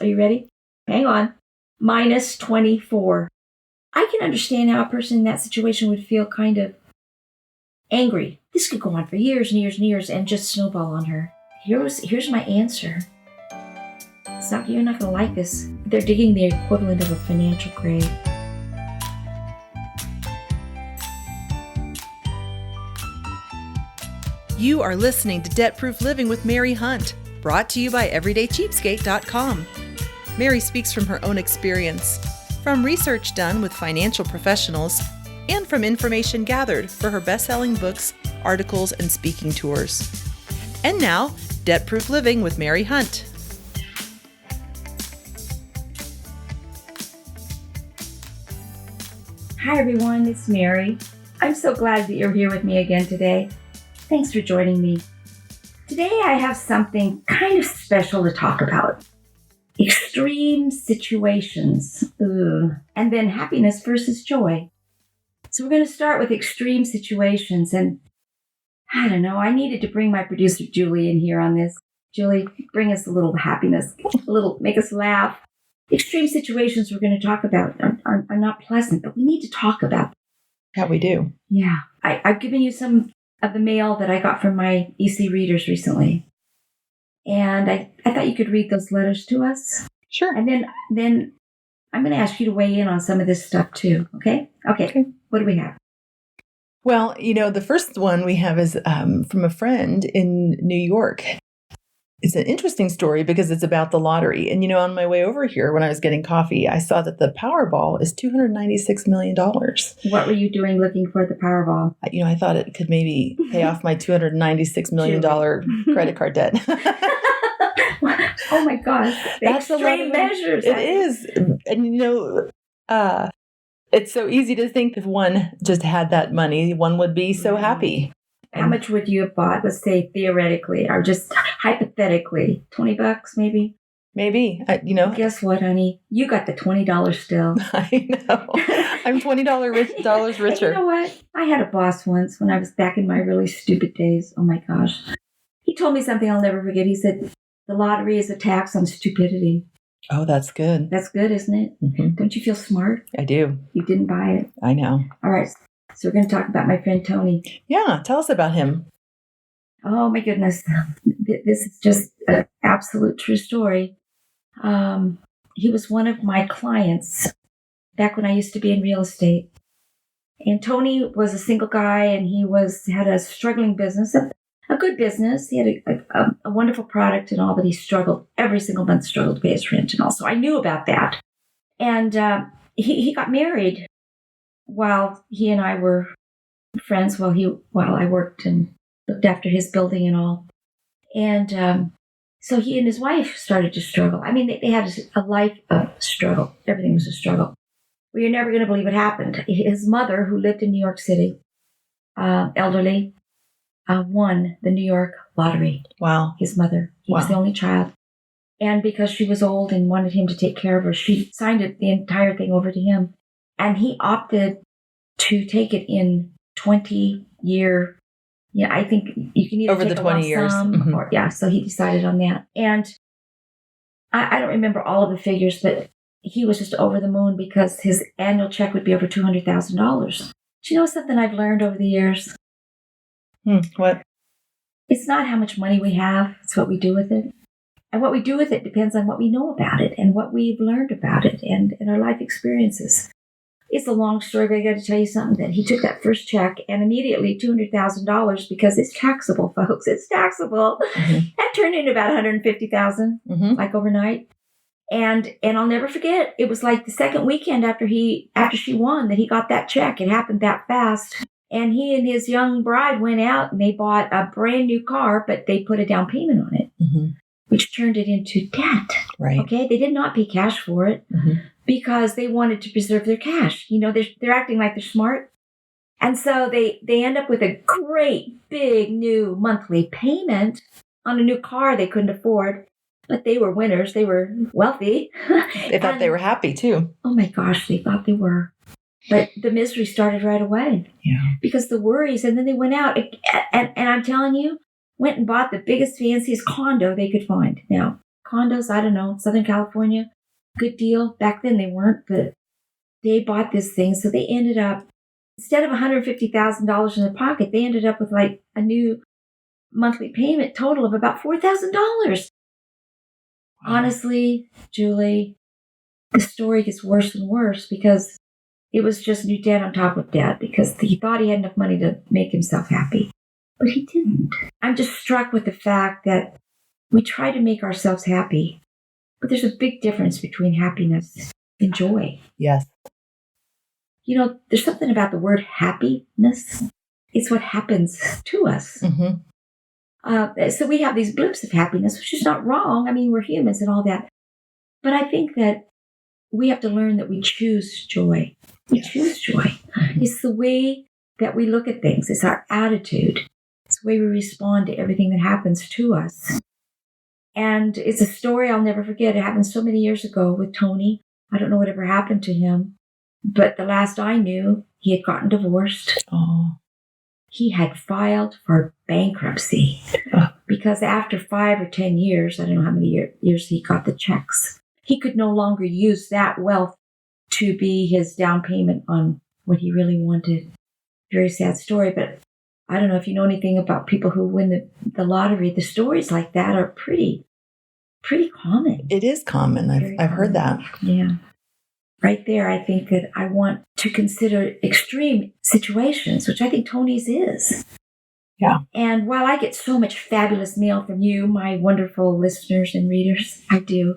Are you ready? Hang on. Minus 24. I can understand how a person in that situation would feel kind of angry. This could go on for years and years and years and just snowball on her. Here's my answer. You're not going to like this. They're digging the equivalent of a financial grave. You are listening to Debt Proof Living with Mary Hunt, brought to you by EverydayCheapskate.com. Mary speaks from her own experience, from research done with financial professionals, and from information gathered for her best-selling books, articles, and speaking tours. And now, Debt Proof Living with Mary Hunt. Hi everyone, it's Mary. I'm so glad that you're here with me again today. Thanks for joining me. Today I have something kind of special to talk about. Extreme situations. And then happiness versus joy. So we're going to start with extreme situations. And I don't know, I needed to bring my producer Julie in here on this. Julie, bring us a little happiness, make us laugh. Extreme situations we're going to talk about are not pleasant, but we need to talk about them. Yeah, we do. Yeah. I've given you some of the mail that I got from my EC readers recently. And I thought you could read those letters to us. Sure. And then I'm going to ask you to weigh in on some of this stuff too. Okay? Okay. What do we have? Well, the first one we have is from a friend in New York. It's an interesting story because it's about the lottery. And, on my way over here, when I was getting coffee, I saw that the Powerball is $296 million. What were you doing looking for the Powerball? I thought it could maybe pay off my $296 million credit card debt. Oh my gosh. That's extreme measures. It is. And, it's so easy to think if one just had that money, one would be so happy. How much would you have bought? Let's say theoretically, or just hypothetically, $20 maybe? Maybe. Guess what, honey? You got the $20 still. I know. I'm $20 richer. You know what? I had a boss once when I was back in my really stupid days. Oh my gosh. He told me something I'll never forget. He said, the lottery is a tax on stupidity. Oh, that's good. That's good, isn't it? Mm-hmm. Don't you feel smart? I do. You didn't buy it. I know. All right. So we're going to talk about my friend Tony. Yeah. Tell us about him. Oh, my goodness. This is just an absolute true story. He was one of my clients back when I used to be in real estate. And Tony was a single guy, and he had a struggling business, a good business. He had a wonderful product and all, but he struggled every single month, struggled to pay his rent and all. So I knew about that. And he got married while he and I were friends, while I worked and looked after his building and all. And so he and his wife started to struggle. I mean, they had a life of struggle. Everything was a struggle. Well, you're never going to believe what happened. His mother, who lived in New York City, elderly, won the New York lottery. Wow. His mother. He was the only child. And because she was old and wanted him to take care of her, she signed the entire thing over to him. And he opted to take it in 20-year. Yeah, I think you can either over take the a 20 lump years. sum Mm-hmm. or so he decided on that. And I don't remember all of the figures, but he was just over the moon because his annual check would be over $200,000. Do you know something I've learned over the years? What? It's not how much money we have, it's what we do with it. And what we do with it depends on what we know about it and what we've learned about it and our life experiences. It's a long story, but I got to tell you something, that he took that first check and immediately $200,000, because it's taxable, folks. It's taxable. Mm-hmm. That turned into about $150,000, like overnight. And I'll never forget, it was like the second weekend after she won that he got that check. It happened that fast. And he and his young bride went out and they bought a brand new car, but they put a down payment on it, which turned it into debt. Right. Okay. They did not pay cash for it because they wanted to preserve their cash. They're acting like they're smart. And so they end up with a great big new monthly payment on a new car they couldn't afford. But they were winners. They were wealthy. They thought they were happy too. Oh my gosh, they thought they were. But the misery started right away. Yeah. Because the worries, and then they went out, and I'm telling you, went and bought the biggest, fanciest condo they could find. Now, condos, I don't know, Southern California. Good deal. Back then they weren't, but they bought this thing. So they ended up, instead of $150,000 in their pocket, they ended up with like a new monthly payment total of about $4,000. Honestly, Julie, the story gets worse and worse because it was just new debt on top of debt because he thought he had enough money to make himself happy. But he didn't. I'm just struck with the fact that we try to make ourselves happy, but there's a big difference between happiness and joy. Yes. You know, there's something about the word happiness. It's what happens to us. Mm-hmm. So we have these blips of happiness, which is not wrong. I mean, we're humans and all that. But I think that we have to learn that we choose joy. We choose joy. Mm-hmm. It's the way that we look at things. It's our attitude. It's the way we respond to everything that happens to us. And it's a story I'll never forget. It happened so many years ago with Tony. I don't know whatever happened to him. But the last I knew, he had gotten divorced. Oh. He had filed for bankruptcy because after 5 or 10 years, I don't know how many years he got the checks, he could no longer use that wealth to be his down payment on what he really wanted. Very sad story, but I don't know if you know anything about people who win the lottery. The stories like that are pretty common. It is common. I've heard that. Yeah. Right there, I think that I want to consider extreme situations, which I think Tony's is. Yeah. And while I get so much fabulous mail from you, my wonderful listeners and readers, I do,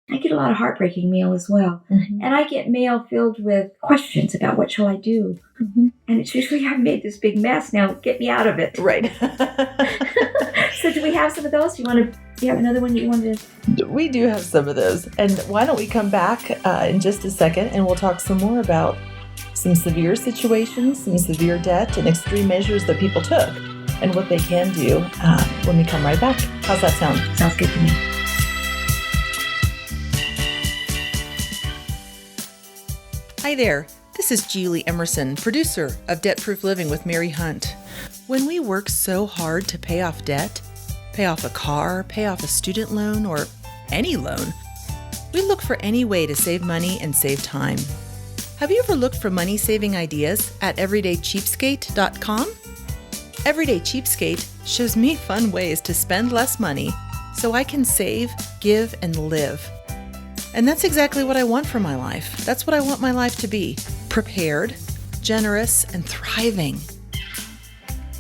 I get a lot of heartbreaking mail as well. Mm-hmm. And I get mail filled with questions about what shall I do. Mm-hmm. And it's usually, I've made this big mess, now get me out of it. Right. So do we have some of those? Do you have another one that you wanted to? We do have some of those. And why don't we come back in just a second and we'll talk some more about some severe situations, some severe debt and extreme measures that people took and what they can do when we come right back. How's that sound? Sounds good to me. Hi there. This is Julie Emerson, producer of Debt Proof Living with Mary Hunt. When we work so hard to pay off debt, pay off a car, pay off a student loan, or any loan, we look for any way to save money and save time. Have you ever looked for money-saving ideas at everydaycheapskate.com? Everyday Cheapskate shows me fun ways to spend less money so I can save, give, and live. And that's exactly what I want for my life. That's what I want my life to be. Prepared, generous, and thriving.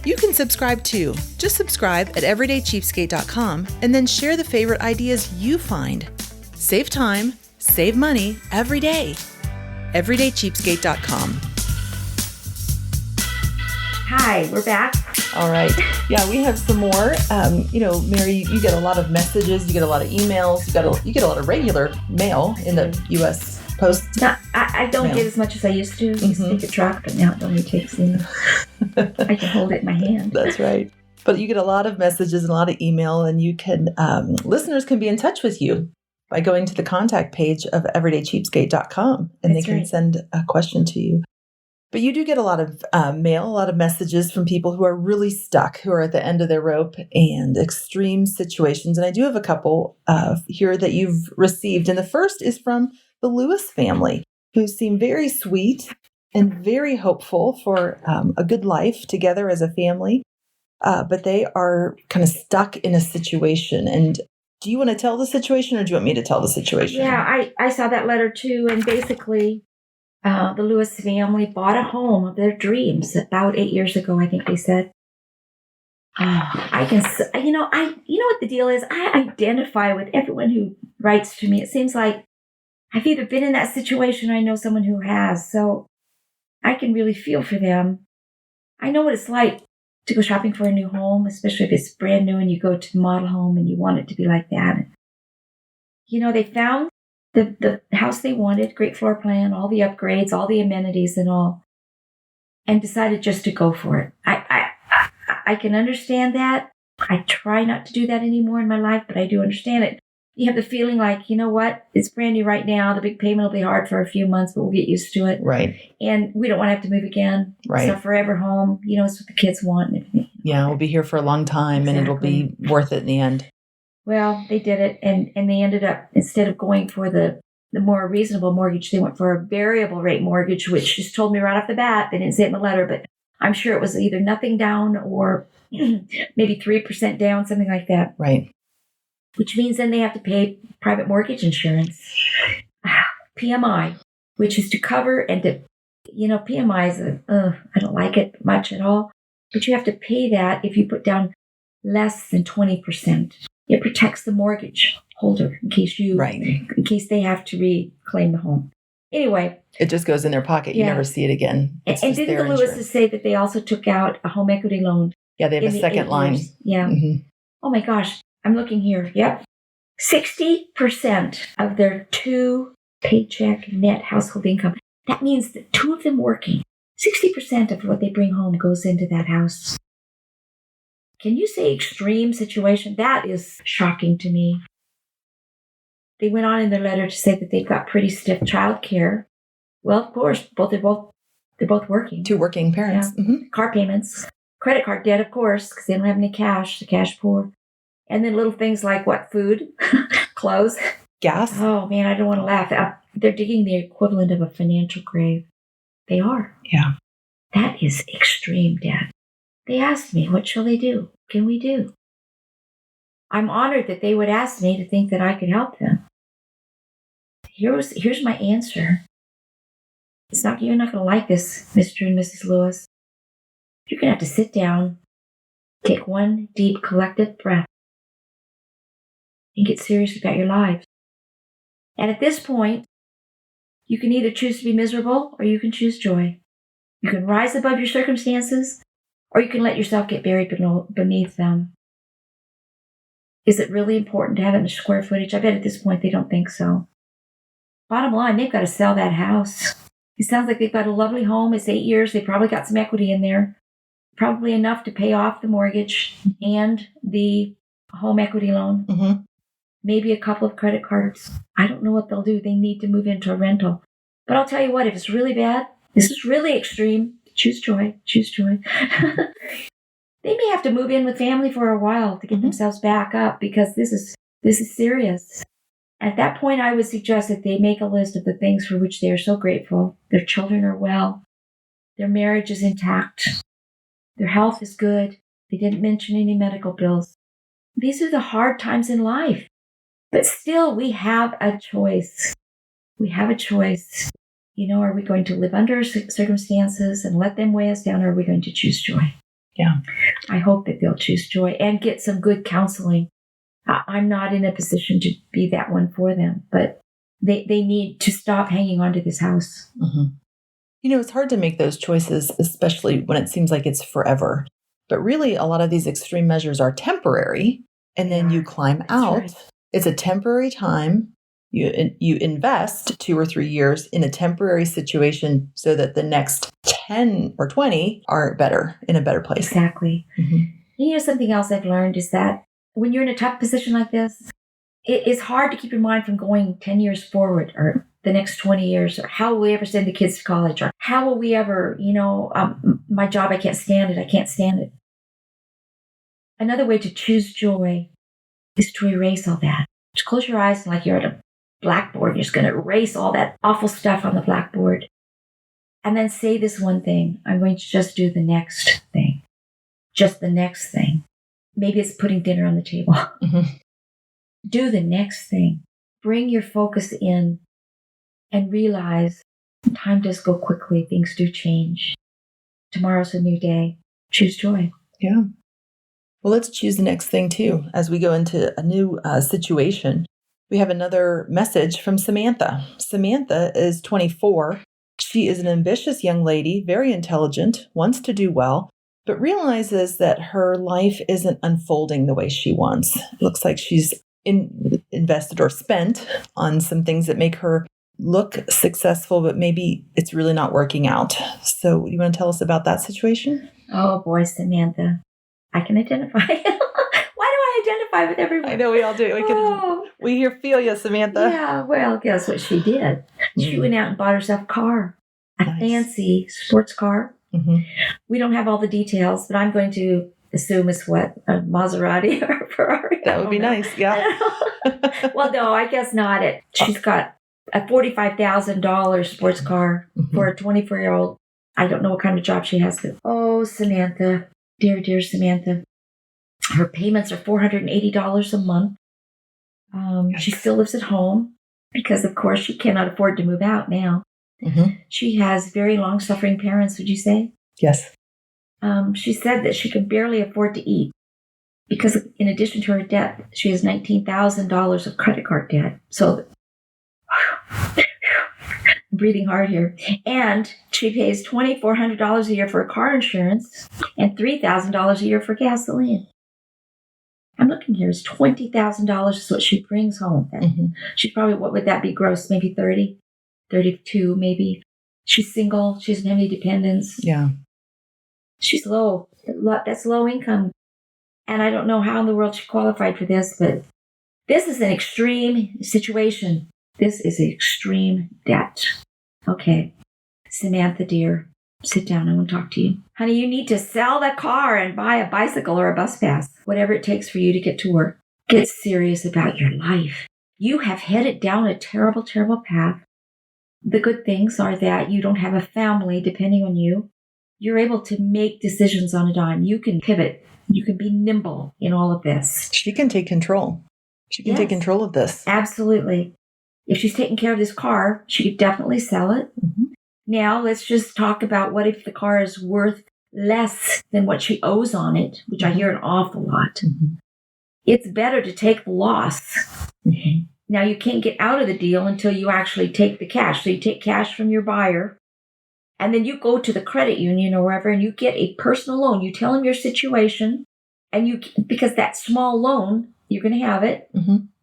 You can subscribe too. Just subscribe at everydaycheapskate.com and then share the favorite ideas you find. Save time, save money every day. everydaycheapskate.com. Hi, we're back. All right. Yeah, we have some more. Mary, you get a lot of messages, you get a lot of emails, you get a lot of regular mail in the U.S. Post. No, I don't get as much as I used to. I used to take a truck, but now it only takes I can hold it in my hand. That's right. But you get a lot of messages and a lot of email, and you can listeners can be in touch with you by going to the contact page of everydaycheapskate.com, and That's they can right. send a question to you. But you do get a lot of mail, a lot of messages from people who are really stuck, who are at the end of their rope and extreme situations. And I do have a couple here that you've received. And the first is from the Lewis family, who seem very sweet and very hopeful for a good life together as a family. But they are kind of stuck in a situation. And do you want to tell the situation, or do you want me to tell the situation? Yeah, I saw that letter too. And basically, the Lewis family bought a home of their dreams about 8 years ago, I think they said. You know what the deal is? I identify with everyone who writes to me. It seems like I've either been in that situation or I know someone who has. So I can really feel for them. I know what it's like to go shopping for a new home, especially if it's brand new and you go to the model home and you want it to be like that. You know, they found the house they wanted, great floor plan, all the upgrades, all the amenities and all, and decided just to go for it. I can understand that. I try not to do that anymore in my life, but I do understand it. You have the feeling like, you know what, it's brand new right now. The big payment will be hard for a few months, but we'll get used to it. Right. And we don't want to have to move again. Right. It's a forever home. You know, it's what the kids want and everything. Yeah, we'll be here for a long time, and it'll be worth it in the end. Well, they did it, and they ended up, instead of going for the more reasonable mortgage, they went for a variable rate mortgage, which just told me right off the bat. They didn't say it in the letter, but I'm sure it was either nothing down or maybe 3% down, something like that. Right. Which means then they have to pay private mortgage insurance, PMI, which is to cover and to, PMI is I don't like it much at all, but you have to pay that if you put down less than 20%. It protects the mortgage holder in case they have to reclaim the home. Anyway. It just goes in their pocket. You never see it again. And didn't the Lewises say that they also took out a home equity loan? Yeah, they have a second line. Yeah. Mm-hmm. Oh my gosh. I'm looking here. Yep. 60% of their 2-paycheck net household income. That means that 2 of them working. 60% of what they bring home goes into that house. Can you say extreme situation? That is shocking to me. They went on in their letter to say that they've got pretty stiff child care. Well, of course, they're both working. 2 working parents. Yeah. Mm-hmm. Car payments, credit card debt, of course, because they don't have any cash. The cash poor. And then little things like what? Food, clothes, gas. Oh man, I don't want to laugh. They're digging the equivalent of a financial grave. They are. Yeah. That is extreme debt. They asked me, what shall they do? Can we do? I'm honored that they would ask me to think that I could help them. Here's my answer. You're not going to like this, Mr. and Mrs. Lewis. You're going to have to sit down, take one deep collective breath, and get serious about your lives. And at this point, you can either choose to be miserable or you can choose joy. You can rise above your circumstances or you can let yourself get buried beneath them. Is it really important to have that much square footage? I bet at this point they don't think so. Bottom line, they've got to sell that house. It sounds like they've got a lovely home. It's 8 years. They probably got some equity in there. Probably enough to pay off the mortgage and the home equity loan. Mm-hmm. Maybe a couple of credit cards. I don't know what they'll do. They need to move into a rental. But I'll tell you what, if it's really bad, this is really extreme, choose joy, choose joy. They may have to move in with family for a while to get themselves back up because this is serious. At that point, I would suggest that they make a list of the things for which they are so grateful. Their children are well. Their marriage is intact. Their health is good. They didn't mention any medical bills. These are the hard times in life. But still, we have a choice. We have a choice. Are we going to live under circumstances and let them weigh us down, or are we going to choose joy? Yeah. I hope that they'll choose joy and get some good counseling. I'm not in a position to be that one for them, but they need to stop hanging on to this house. Mm-hmm. It's hard to make those choices, especially when it seems like it's forever. But really, a lot of these extreme measures are temporary, and then you climb out. Right. It's a temporary time. You invest 2 or 3 years in a temporary situation so that the next 10 or 20 are better, in a better place. Exactly. Mm-hmm. Something else I've learned is that when you're in a tough position like this, it's hard to keep your mind from going 10 years forward or the next 20 years, or how will we ever send the kids to college, or how will we ever, my job, I can't stand it. Another way to choose joy is to erase all that. Just close your eyes like you're at a blackboard. You're just going to erase all that awful stuff on the blackboard. And then say this one thing. I'm going to just do the next thing. Just the next thing. Maybe it's putting dinner on the table. Mm-hmm. Do the next thing. Bring your focus in and realize time does go quickly. Things do change. Tomorrow's a new day. Choose joy. Yeah. Well, let's choose the next thing too. As we go into a new situation, we have another message from Samantha. Samantha is 24. She is an ambitious young lady, very intelligent, wants to do well, but realizes that her life isn't unfolding the way she wants. It looks like she's invested or spent on some things that make her look successful, but maybe it's really not working out. So you want to tell us about that situation? Oh boy, Samantha. I can identify. Why do I identify with everyone? I know we all do. We feel you, Samantha. Yeah, well, guess what she did? She went out and bought herself a car. A fancy sports car. Mm-hmm. We don't have all the details, but I'm going to assume it's what? A Maserati or a Ferrari? That would be nice. Yeah. Well, no, I guess not. She's got a $45,000 sports car for a 24-year-old. I don't know what kind of job she has. Oh, Samantha. Dear, dear Samantha. Her payments are $480 a month. She still lives at home because, of course, she cannot afford to move out now. She has very long-suffering parents, would you say? Yes. She said that she can barely afford to eat because, in addition to her debt, she has $19,000 of credit card debt. So, I'm breathing hard here. And she pays $2,400 a year for car insurance and $3,000 a year for gasoline. I'm looking here. It's $20,000 is what she brings home. She probably, what would that be gross? Maybe 30, 32, maybe. She's single. She doesn't have any dependents. Yeah. She's low. That's low income. And I don't know how in the world she qualified for this, but this is an extreme situation. This is extreme debt. Okay. Samantha, dear, sit down. I want to talk to you. Honey, you need to sell the car and buy a bicycle or a bus pass, whatever it takes for you to get to work. Get serious about your life. You have headed down a terrible, terrible path. The good things are that you don't have a family depending on you. You're able to make decisions on a dime. You can pivot. You can be nimble in all of this. She can take control. She can take control of this. Absolutely. If she's taking care of this car, she could definitely sell it. Now, let's just talk about what if the car is worth less than what she owes on it, which I hear an awful lot. It's better to take the loss. Now, you can't get out of the deal until you actually take the cash. So you take cash from your buyer, and then you go to the credit union or wherever, and you get a personal loan. You tell them your situation, and because that small loan, you're going to have it.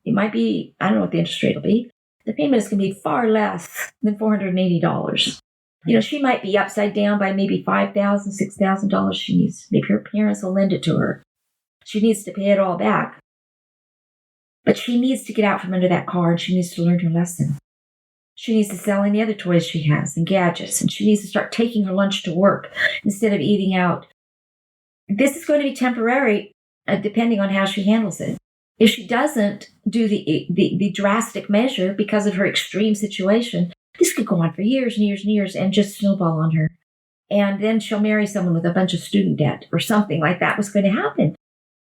It might be, I don't know what the interest rate will be. The payment is going to be far less than $480. You know, she might be upside down by maybe $5,000, $6,000 she needs. Maybe her parents will lend it to her. She needs to pay it all back. But she needs to get out from under that car, and she needs to learn her lesson. She needs to sell any other toys she has and gadgets, and she needs to start taking her lunch to work instead of eating out. This is going to be temporary, depending on how she handles it. If she doesn't do the drastic measure because of her extreme situation, this could go on for years and years and years and just snowball on her. And then she'll marry someone with a bunch of student debt or something like that was going to happen.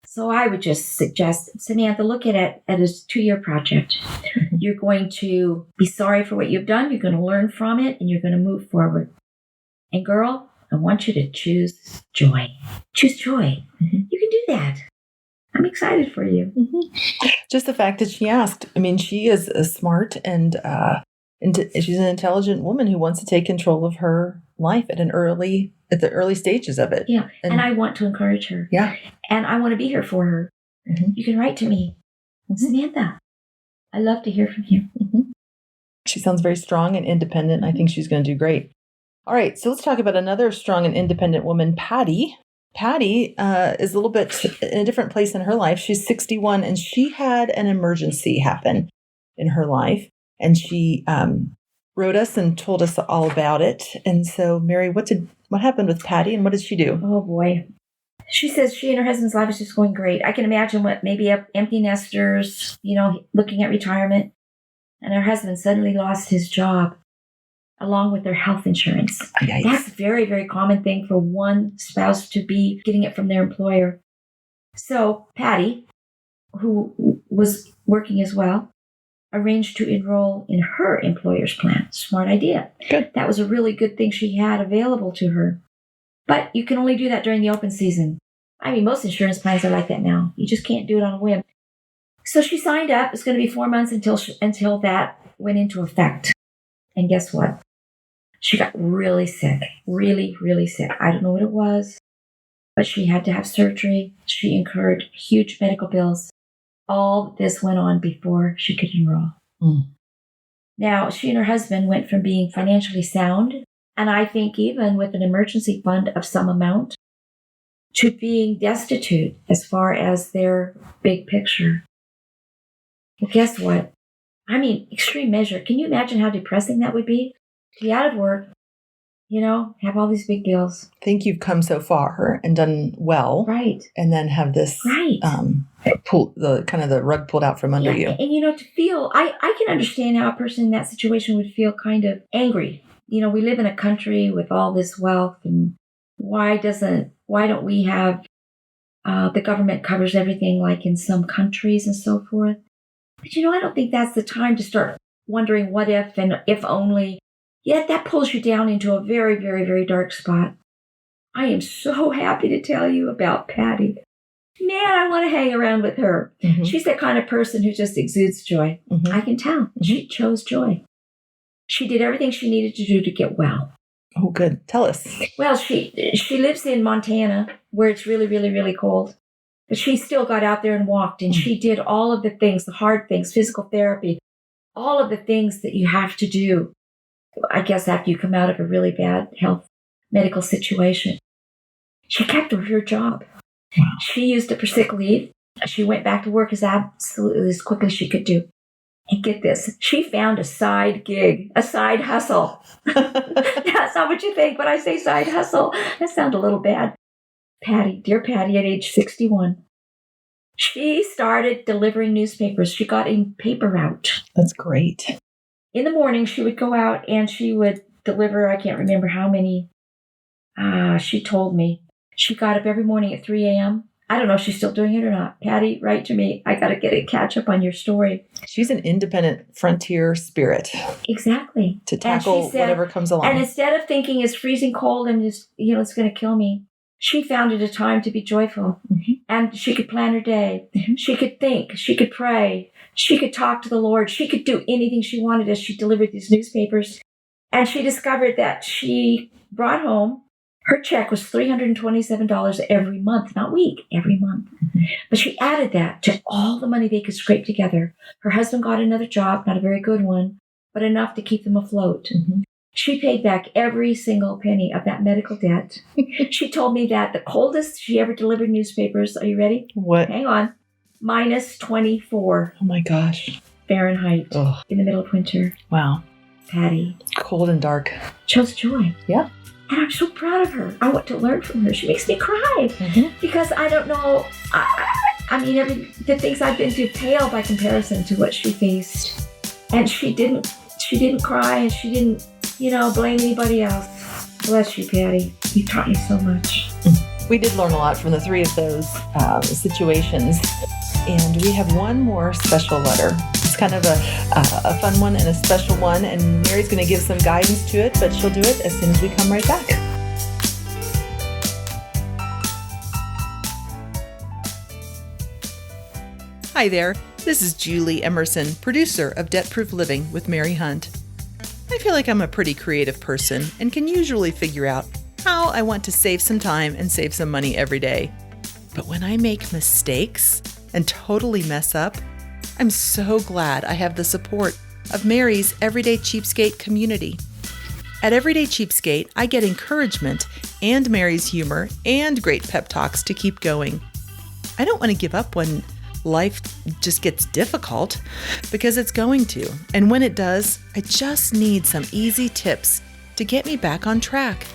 So I would just suggest, Samantha, look at it as a 2-year project. You're going to be sorry for what you've done. You're going to learn from it, and you're going to move forward. And girl, I want you to choose joy. Choose joy. You can do that. I'm excited for you. Just the fact that she asked. I mean, she is a smart and she's an intelligent woman who wants to take control of her life at the early stages of it. Yeah. And I want to encourage her. Yeah. And I want to be here for her. You can write to me. Samantha, I love to hear from you. She sounds very strong and independent. I think she's going to do great. All right. So let's talk about another strong and independent woman, Patty. Patty is a little bit in a different place in her life. She's 61, and she had an emergency happen in her life. And she wrote us and told us all about it. And so, Mary, what happened with Patty, and what did she do? Oh, boy. She says she and her husband's life is just going great. I can imagine what maybe empty nesters, looking at retirement. And her husband suddenly lost his job, along with their health insurance. Yikes. That's a very, very common thing for one spouse to be getting it from their employer. So Patty, who was working as well, arranged to enroll in her employer's plan. Smart idea. Good. That was a really good thing she had available to her. But you can only do that during the open season. I mean, most insurance plans are like that now. You just can't do it on a whim. So she signed up. It's going to be 4 months until that went into effect. And guess what? She got really sick. Really, really sick. I don't know what it was, but she had to have surgery. She incurred huge medical bills. All this went on before she could enroll. Now, she and her husband went from being financially sound, and I think even with an emergency fund of some amount, to being destitute as far as their big picture. Well, guess what? I mean, extreme measure. Can you imagine how depressing that would be? To be out of work, have all these big bills. Think you've come so far and done well. Right. And then have this the rug pulled out from under you. And to feel, I can understand how a person in that situation would feel kind of angry. We live in a country with all this wealth, and why don't we have the government covers everything like in some countries and so forth? But I don't think that's the time to start wondering what if and if only. Yet that pulls you down into a very, very, very dark spot. I am so happy to tell you about Patty. Man, I want to hang around with her. Mm-hmm. She's the kind of person who just exudes joy. Mm-hmm. I can tell. Mm-hmm. She chose joy. She did everything she needed to do to get well. Oh, good. Tell us. Well, she lives in Montana, where it's really, really, really cold. But she still got out there and walked, and she did all of the things, the hard things, physical therapy, all of the things that you have to do, I guess, after you come out of a really bad medical situation. She kept her job. Wow. She used up her sick leave. She went back to work as quickly as she could do. And get this, she found a side gig, a side hustle. That's not what you think when I say side hustle. That sounds a little bad. Dear Patty, at age 61, she started delivering newspapers. She got a paper route. That's great. In the morning, she would go out and she would deliver, I can't remember how many. She told me. She got up every morning at 3 a.m. I don't know if she's still doing it or not. Patty, write to me. I got to catch up on your story. She's an independent frontier spirit. Exactly. To tackle whatever comes along. And instead of thinking it's freezing cold and it's going to kill me, she found it a time to be joyful. Mm-hmm. And she could plan her day. Mm-hmm. She could think. She could pray. She could talk to the Lord. She could do anything she wanted as she delivered these newspapers. And she discovered that she brought home, her check was $327 every month, not week, every month. Mm-hmm. But she added that to all the money they could scrape together. Her husband got another job, not a very good one, but enough to keep them afloat. Mm-hmm. She paid back every single penny of that medical debt. She told me that the coldest she ever delivered newspapers, are you ready? What? Hang on. Minus 24. Oh my gosh. Fahrenheit. Ugh. In the middle of winter. Wow. Patty. Cold and dark. Chose joy. Yeah. And I'm so proud of her. I want to learn from her. She makes me cry. Mm-hmm. Because I don't know, the things I've been through pale by comparison to what she faced. And she didn't cry, and she didn't, blame anybody else. Bless you, Patty. You taught me so much. We did learn a lot from the three of those situations. And we have one more special letter. It's kind of a fun one and a special one. And Mary's going to give some guidance to it, but she'll do it as soon as we come right back. Hi there. This is Julie Emerson, producer of Debt Proof Living with Mary Hunt. I feel like I'm a pretty creative person and can usually figure out how I want to save some time and save some money every day. But when I make mistakes and totally mess up, I'm so glad I have the support of Mary's Everyday Cheapskate community. At Everyday Cheapskate, I get encouragement and Mary's humor and great pep talks to keep going. I don't want to give up when life just gets difficult, because it's going to. And when it does, I just need some easy tips to get me back on track.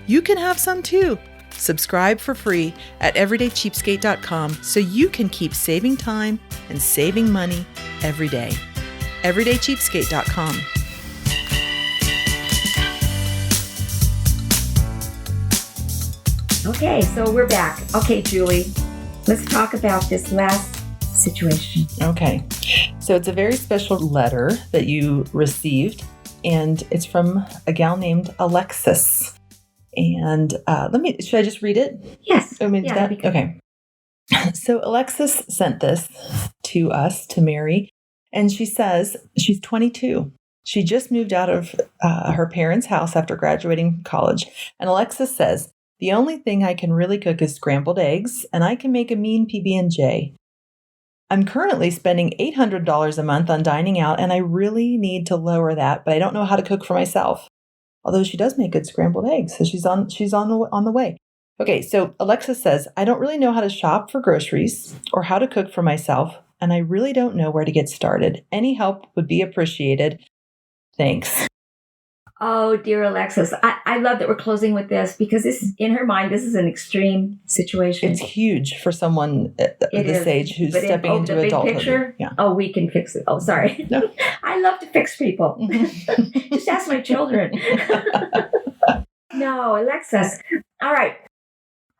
You can have some too. Subscribe for free at everydaycheapskate.com so you can keep saving time and saving money every day. everydaycheapskate.com. Okay, so we're back. Okay, Julie, let's talk about this last situation. Okay, so it's a very special letter that you received, and it's from a gal named Alexis. And should I just read it? Yes. Okay. So Alexis sent this to us, to Mary, and she says she's 22. She just moved out of her parents' house after graduating college. And Alexis says, the only thing I can really cook is scrambled eggs, and I can make a mean PB&J. I'm currently spending $800 a month on dining out, and I really need to lower that, but I don't know how to cook for myself. Although she does make good scrambled eggs, so she's on the way. Okay, so Alexis says, I don't really know how to shop for groceries or how to cook for myself, and I really don't know where to get started. Any help would be appreciated. Thanks. Oh, dear Alexis. I love that we're closing with this because this, in her mind, this is an extreme situation. It's huge for someone at this age who's but stepping into the adulthood. Big picture, Yeah. Oh, we can fix it. Oh, sorry. No. I love to fix people. Just ask my children. No, Alexis. All right.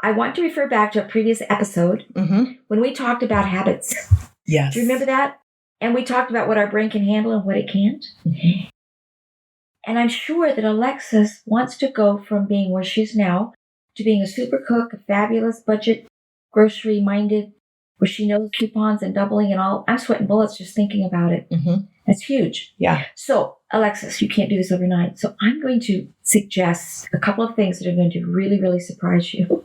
I want to refer back to a previous episode when we talked about habits. Yes. Do you remember that? And we talked about what our brain can handle and what it can't. Mm-hmm. And I'm sure that Alexis wants to go from being where she's now to being a super cook, a fabulous budget, grocery-minded, where she knows coupons and doubling and all. I'm sweating bullets just thinking about it. Mm-hmm. That's huge. Yeah. So, Alexis, you can't do this overnight. So I'm going to suggest a couple of things that are going to really, really surprise you.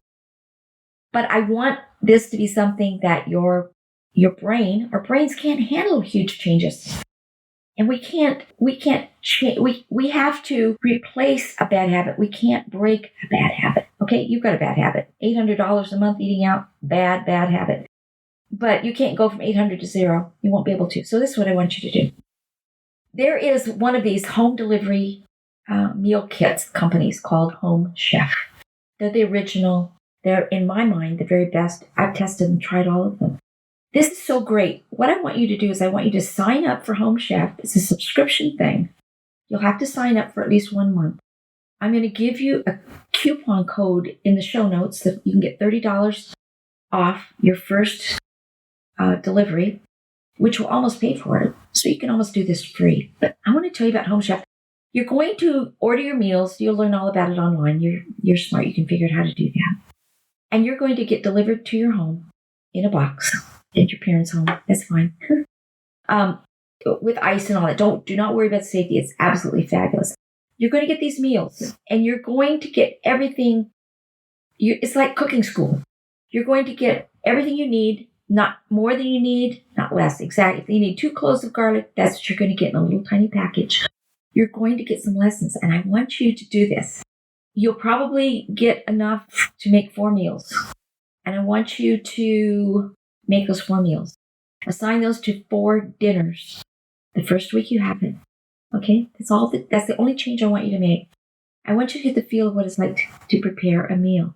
But I want this to be something that our brains can't handle huge changes. And we have to replace a bad habit. We can't break a bad habit. Okay, you've got a bad habit. $800 a month eating out, bad habit. But you can't go from 800 to zero. You won't be able to. So this is what I want you to do. There is one of these home delivery meal kits companies called Home Chef. They're the original. They're, in my mind, the very best. I've tested and tried all of them. This is so great. What I want you to do is I want you to sign up for Home Chef. It's a subscription thing. You'll have to sign up for at least 1 month. I'm going to give you a coupon code in the show notes that you can get $30 off your first delivery, which will almost pay for it. So you can almost do this free. But I want to tell you about Home Chef. You're going to order your meals. You'll learn all about it online. You're smart. You can figure out how to do that. And you're going to get delivered to your home in a box. At your parents' home. That's fine. With ice and all that. Do not worry about safety. It's absolutely fabulous. You're going to get these meals, and you're going to get everything. It's like cooking school. You're going to get everything you need, not more than you need, not less. Exactly. If you need 2 cloves of garlic, that's what you're going to get in a little tiny package. You're going to get some lessons, and I want you to do this. You'll probably get enough to make 4 meals, and I want you to make those 4 meals. Assign those to 4 dinners. The first week you have it. Okay? That's the only change I want you to make. I want you to get the feel of what it's like to prepare a meal.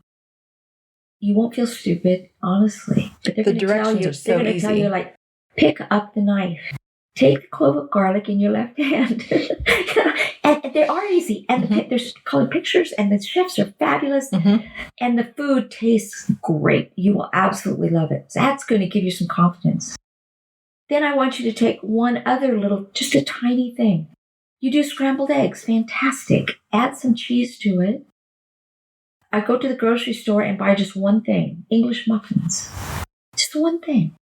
You won't feel stupid, honestly. But they're going to tell you, they're going to tell you, like, pick up the knife. Take the clove of garlic in your left hand. And they are easy. And there's colored pictures, and the chefs are fabulous. Mm-hmm. And the food tastes great. You will absolutely love it. So that's going to give you some confidence. Then I want you to take one other just a tiny thing. You do scrambled eggs. Fantastic. Add some cheese to it. I go to the grocery store and buy just one thing. English muffins. Just one thing.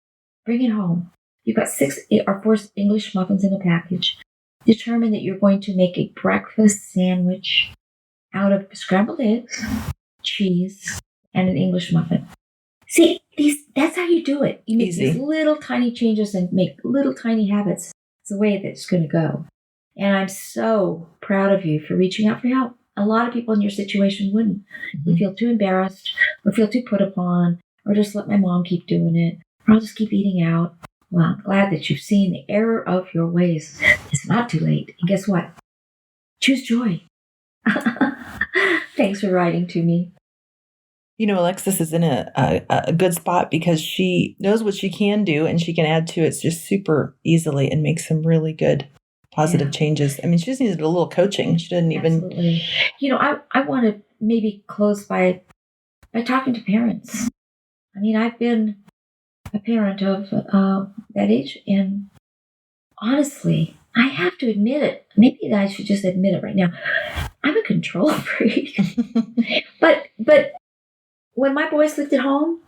Bring it home. You've got 6 or 4 English muffins in a package. Determine that you're going to make a breakfast sandwich out of scrambled eggs, cheese, and an English muffin. See, that's how you do it. You make these little tiny changes and make little tiny habits. It's the way that it's going to go. And I'm so proud of you for reaching out for help. A lot of people in your situation wouldn't. Mm-hmm. We feel too embarrassed or feel too put upon or just let my mom keep doing it or I'll just keep eating out. Well, I'm glad that you've seen the error of your ways. It's not too late. And guess what? Choose joy. Thanks for writing to me. You know, Alexis is in a good spot because she knows what she can do and she can add to it just super easily and make some really good positive changes. I mean, she just needed a little coaching. She didn't even... Absolutely. You know, I want to maybe close by talking to parents. I mean, I've been a parent of that age, and honestly, I have to admit it. Maybe I should just admit it right now. I'm a control freak. But when my boys lived at home,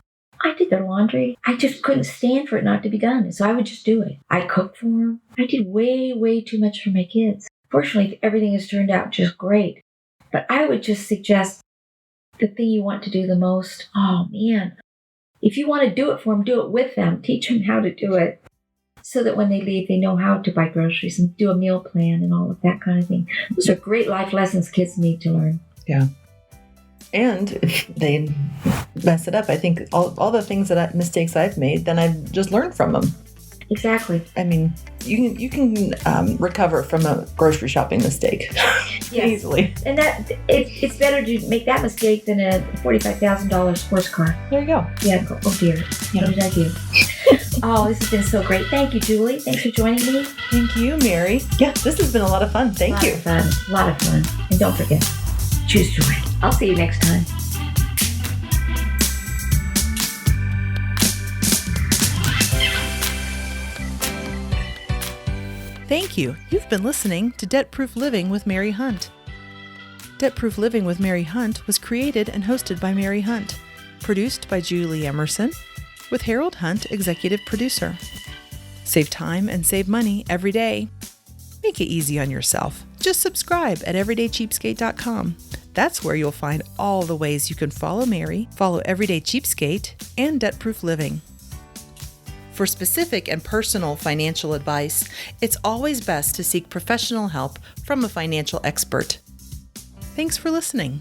I did their laundry. I just couldn't stand for it not to be done, so I would just do it. I cooked for them. I did way, way too much for my kids. Fortunately, everything has turned out just great. But I would just suggest the thing you want to do the most. Oh, man. If you want to do it for them, do it with them. Teach them how to do it so that when they leave, they know how to buy groceries and do a meal plan and all of that kind of thing. Those are great life lessons kids need to learn. Yeah. And if they mess it up, I think all the mistakes I've made, then I've just learned from them. Exactly. I mean, you can recover from a grocery shopping mistake easily. And that it's better to make that mistake than a $45,000 sports car. There you go. Yeah. Oh dear. Yeah. What did I do? Oh, this has been so great. Thank you, Julie. Thanks for joining me. Thank you, Mary. Yeah, this has been a lot of fun. Thank you. A lot of fun. And don't forget, choose joy. I'll see you next time. Thank you. You've been listening to Debt Proof Living with Mary Hunt. Debt Proof Living with Mary Hunt was created and hosted by Mary Hunt, produced by Julie Emerson, with Harold Hunt, executive producer. Save time and save money every day. Make it easy on yourself. Just subscribe at everydaycheapskate.com. That's where you'll find all the ways you can follow Mary, follow Everyday Cheapskate, and Debt Proof Living. For specific and personal financial advice, it's always best to seek professional help from a financial expert. Thanks for listening.